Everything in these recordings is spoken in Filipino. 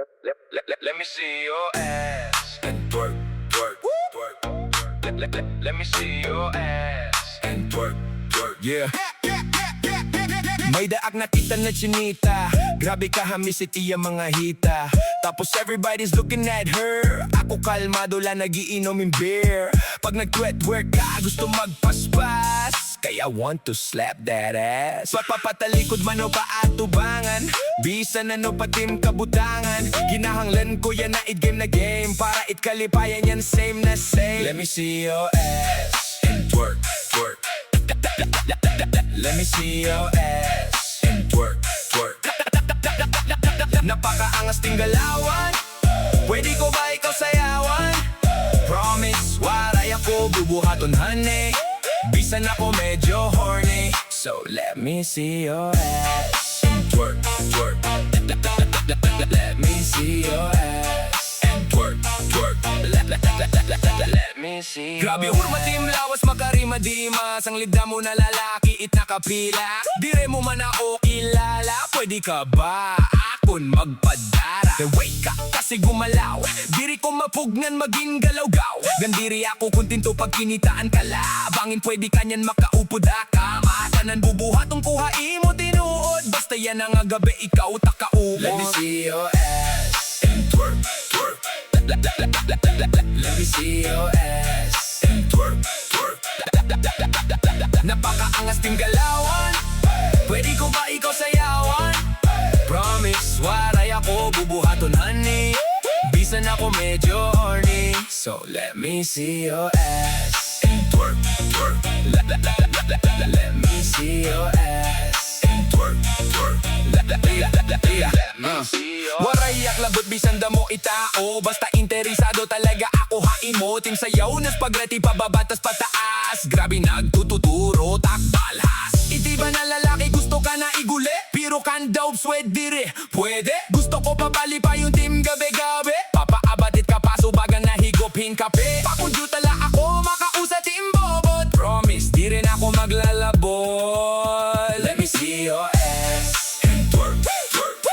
Let me see your ass and twerk, twerk, twerk. Let me see your ass and twerk, twerk. Yeah. May daak nakita na chinita, grabe kahamisit iya mga hita. Tapos everybody's looking at her, ako kalmado lang nagiinom yung beer. Pag nag-twerk ka, gusto magpaspas, kaya want to slap that ass. Papatalikod man o paatubangan, bisan ano patim kabutangan. Ginahanglan ko yan na it-game na game, para it-kalipayan yan same na same. Let me see your ass and twerk, twerk. Let me see your ass and twerk, twerk. Napakaangas ting galawan, pwede ko ba ikaw sayawan? Promise, waray ako bubuhaton honey, bisan ako medyo horny. So let me see your ass and twerk, twerk. Let me see your ass and twerk, twerk. Let me see. Grabe hurmatim lawas makarima-dimas, ang lidda mo na lalaki it nakapila. Dire mo man ako kilala, pwede ka ba akon magpadara? Wake up kasi gumalaw, diri ko mapugnan maging galaw-gaw. Gandiri ako kuntinto pag kinitaan ka labangin, pwede kanyan makaupo da ka. Matanan bubuhatong kuhain mo tinuod, basta yan ang gabi ikaw takauod. Let me see your ass and twerk, twerk. Let me see your ass and twerk, twerk. Napakaangas ting galawan, pwede ko ba ikaw sayawan? Promise, waray ako bubuhaton honey, bisan ako medyo horny. So let me see your ass and twerk, twerk. Let me see your ass and twerk, twerk. Let me see your waray aklabot bisan damo itao, basta interesado talaga ako haimo. Ting sayaw nas pagrati pababatas pataas, grabe nagtututuro takbalhas. Iti ba na lalaki gusto ka na iguli, pero kan Dowp sweat dire pwede. Gusto ko pabali pa yung team gabi-gabi, papaabatit ka pa subagan na higopin kape. Pakudyo tala ako makausa team bobot, promise di rin ako maglalabot. Let me see your ass and twerk, twerk.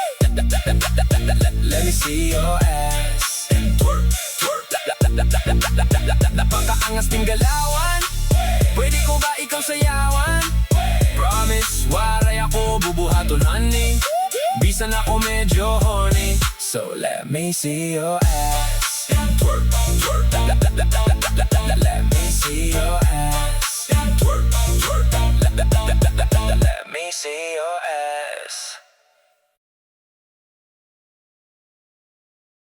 Let me see your ass and twerk, twerk. Napakaangas ting galawan, pwede ko ba ikaw sayawan? Promise, waray ako bubuhaton honey, bisan ako medyo horny. So let me see your ass and twerk, twerk. Let me see your ass and twerk, twerk. Let me see your ass.